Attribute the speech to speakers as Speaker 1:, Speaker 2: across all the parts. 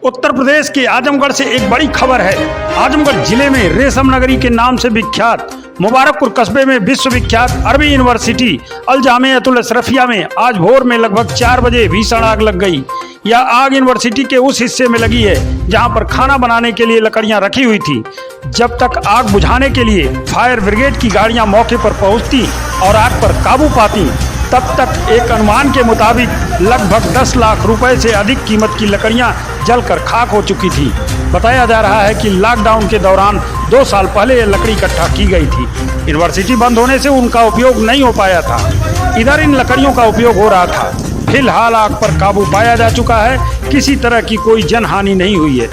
Speaker 1: उत्तर प्रदेश के आजमगढ़ से एक बड़ी खबर है। आजमगढ़ जिले में रेशम नगरी के नाम से विख्यात मुबारकपुर कस्बे में विश्वविख्यात अरबी यूनिवर्सिटी अल जामियातुल अशरफिया में आज भोर में लगभग 4 बजे भीषण आग लग गई। यह आग यूनिवर्सिटी के उस हिस्से में लगी है जहां पर खाना बनाने के लिए लकड़ियां रखी हुई थी। जब तक आग बुझाने के लिए फायर ब्रिगेड की गाड़ियां मौके पर पहुंचती और आग पर काबू पाती, तब तक एक अनुमान के मुताबिक लगभग 10 लाख रुपए से अधिक कीमत की लकड़ियां जलकर खाक हो चुकी थी। बताया जा रहा है कि लॉकडाउन के दौरान 2 साल पहले यह लकड़ी इकट्ठा की गई थी। यूनिवर्सिटी बंद होने से उनका उपयोग नहीं हो पाया था। इधर इन लकड़ियों का उपयोग हो रहा था। फिलहाल आग पर काबू पाया जा चुका है। किसी तरह की कोई जनहानि नहीं हुई है।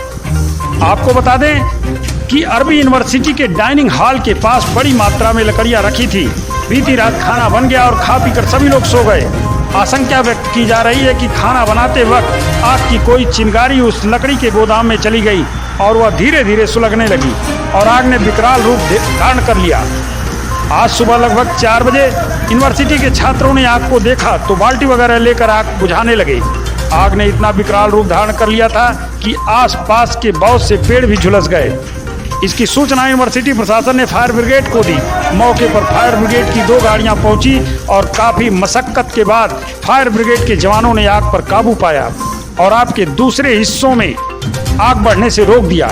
Speaker 1: आपको बता दें कि अरबी यूनिवर्सिटी के डाइनिंग हॉल के पास बड़ी मात्रा में लकड़ियां रखी थी। बीती रात खाना बन गया और खा पीकर सभी लोग सो गए। आशंका व्यक्त की जा रही है कि खाना बनाते वक्त आग की कोई चिंगारी उस लकड़ी के गोदाम में चली गई और वह धीरे धीरे सुलगने लगी और आग ने विकराल रूप धारण कर लिया। आज सुबह लगभग 4 बजे यूनिवर्सिटी के छात्रों ने आग को देखा तो बाल्टी वगैरह लेकर आग बुझाने लगे। आग ने इतना विकराल रूप धारण कर लिया था कि आसपास के बहुत से पेड़ भी झुलस गए। इसकी सूचना यूनिवर्सिटी प्रशासन ने फायर ब्रिगेड को दी। मौके पर फायर ब्रिगेड की 2 गाड़ियां पहुंची और काफी मशक्कत के बाद फायर ब्रिगेड के जवानों ने आग पर काबू पाया और आग के दूसरे हिस्सों में आग बढ़ने से रोक दिया।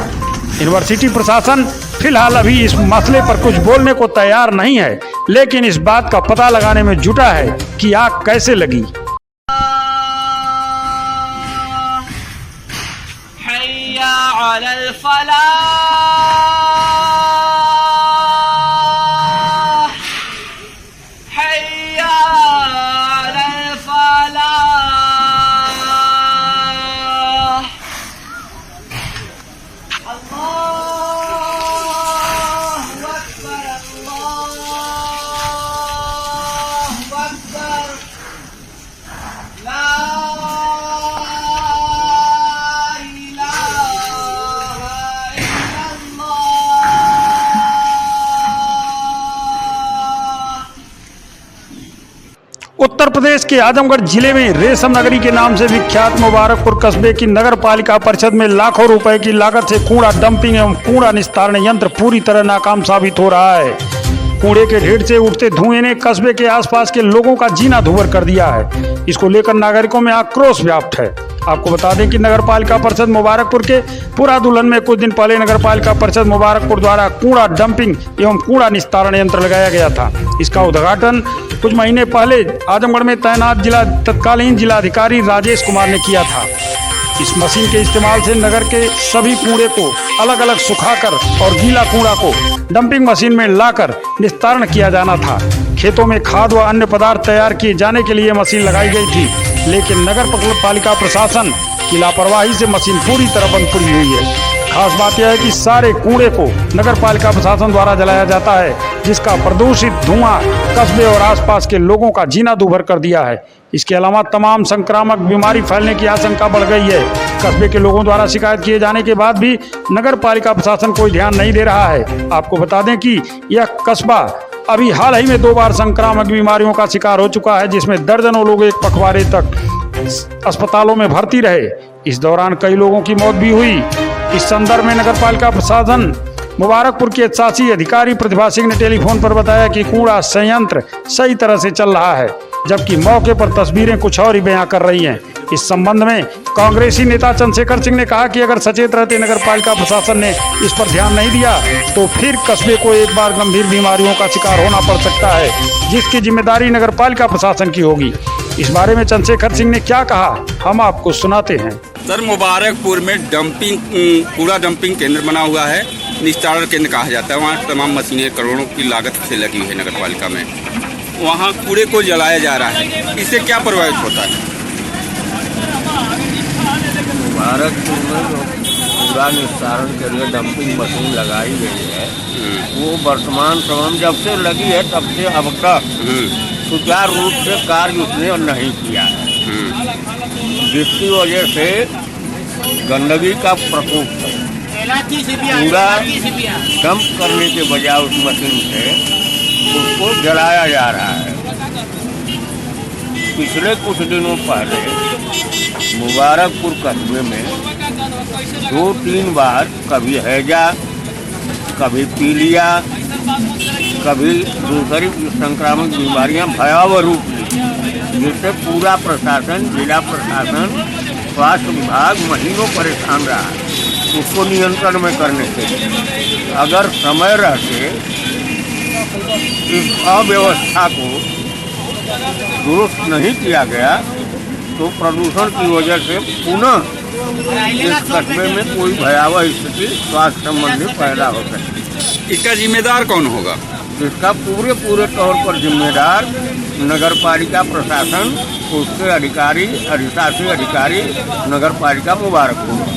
Speaker 1: यूनिवर्सिटी प्रशासन फिलहाल अभी इस मसले पर कुछ बोलने को तैयार नहीं है, लेकिन इस बात का पता लगाने में जुटा है कि आग कैसे लगी। उत्तर प्रदेश के आजमगढ़ जिले में रेशम नगरी के नाम से विख्यात मुबारकपुर कस्बे की नगर पालिका परिषद में लाखों रुपए की लागत से कूड़ा डंपिंग एवं कूड़ा निस्तारण यंत्र पूरी तरह नाकाम साबित हो रहा है। कूड़े के ढेर से उठते धुएं ने कस्बे के आसपास के लोगों का जीना दूभर कर दिया है। इसको लेकर नागरिकों में आक्रोश व्याप्त है। आपको बता दें कि नगर पालिका परिषद मुबारकपुर के पुरा दुल्हन में कुछ दिन पहले नगर पालिका परिषद मुबारकपुर द्वारा कूड़ा डंपिंग एवं कूड़ा निस्तारण यंत्र लगाया गया था। इसका उद्घाटन कुछ महीने पहले आजमगढ़ में तैनात तत्कालीन जिलाधिकारी राजेश कुमार ने किया था। इस मशीन के इस्तेमाल से नगर के सभी कूड़े को अलग अलग सुखाकर और गीला कूड़ा को डंपिंग मशीन में लाकर निस्तारण किया जाना था। खेतों में खाद व अन्य पदार्थ तैयार किए जाने के लिए मशीन लगाई गई थी, लेकिन नगर पालिका प्रशासन की लापरवाही से मशीन पूरी तरह बंद पड़ी हुई है। खास बात यह है कि सारे कूड़े को नगर पालिका प्रशासन द्वारा जलाया जाता है, जिसका प्रदूषित धुआं कस्बे और आसपास के लोगों का जीना दूभर कर दिया है। इसके अलावा तमाम संक्रामक बीमारी फैलने की आशंका बढ़ गई है। कस्बे के लोगों द्वारा शिकायत किए जाने के बाद भी नगर पालिका प्रशासन कोई ध्यान नहीं दे रहा है। आपको बता दें कि यह कस्बा अभी हाल ही में 2 बार संक्रामक बीमारियों का शिकार हो चुका है, जिसमें दर्जनों लोग एक पखवाड़े तक अस्पतालों में भर्ती रहे। इस दौरान कई लोगों की मौत भी हुई। इस संदर्भ में नगर पालिका प्रशासन मुबारकपुर के शासी अधिकारी प्रतिभा सिंह ने टेलीफोन पर बताया कि कूड़ा संयंत्र सही तरह से चल रहा है, जबकि मौके पर तस्वीरें कुछ और ही बयां कर रही हैं। इस संबंध में कांग्रेसी नेता चंद्रशेखर सिंह ने कहा कि अगर सचेत रहते नगर पालिका प्रशासन ने इस पर ध्यान नहीं दिया तो फिर कस्बे को एक बार गंभीर बीमारियों का शिकार होना पड़ सकता है, जिसकी जिम्मेदारी नगर पालिका प्रशासन की होगी। इस बारे में चंद्रशेखर सिंह ने क्या कहा, हम आपको सुनाते हैं।
Speaker 2: सर, मुबारकपुर में कूड़ा डंपिंग केंद्र बना हुआ है, निस्तारण केंद्र कहा जाता है। वहाँ तमाम मशीनें करोड़ों की लागत से लगी है नगर पालिका में। वहाँ कूड़े को जलाया जा रहा है, इससे क्या प्रभावित होता है?
Speaker 3: मुबारकपुर में जो कूड़ा निस्तारण के लिए डंपिंग मशीन लगाई गई है, वो वर्तमान समय जब से लगी है तब से अब तक सुचारू रूप से कार्य उसने नहीं किया है, जिसकी वजह से गंदगी का प्रकोप है। कूड़ा डंप करने के बजाय उस मशीन से उसको जलाया जा रहा है। पिछले कुछ दिनों पहले मुबारकपुर कस्बे में 2-3 बार कभी हैजा, कभी पीलिया, कभी दूसरी संक्रामक बीमारियां भयावह रूप ली, जिससे पूरा प्रशासन, जिला प्रशासन, स्वास्थ्य विभाग महीनों परेशान रहा उसको नियंत्रण में करने के लिए। अगर समय रहते इस अव्यवस्था को दुरुस्त नहीं किया गया तो प्रदूषण की वजह से पुनः इस कस्बे में कोई भयावह स्थिति स्वास्थ्य संबंधी पैदा हो सकती।
Speaker 2: इसका जिम्मेदार कौन होगा?
Speaker 3: इसका पूरे तौर पर जिम्मेदार नगर पालिका प्रशासन, उसके अधिकारी, अधिशासी अधिकारी नगर पालिका मुबारक होगा।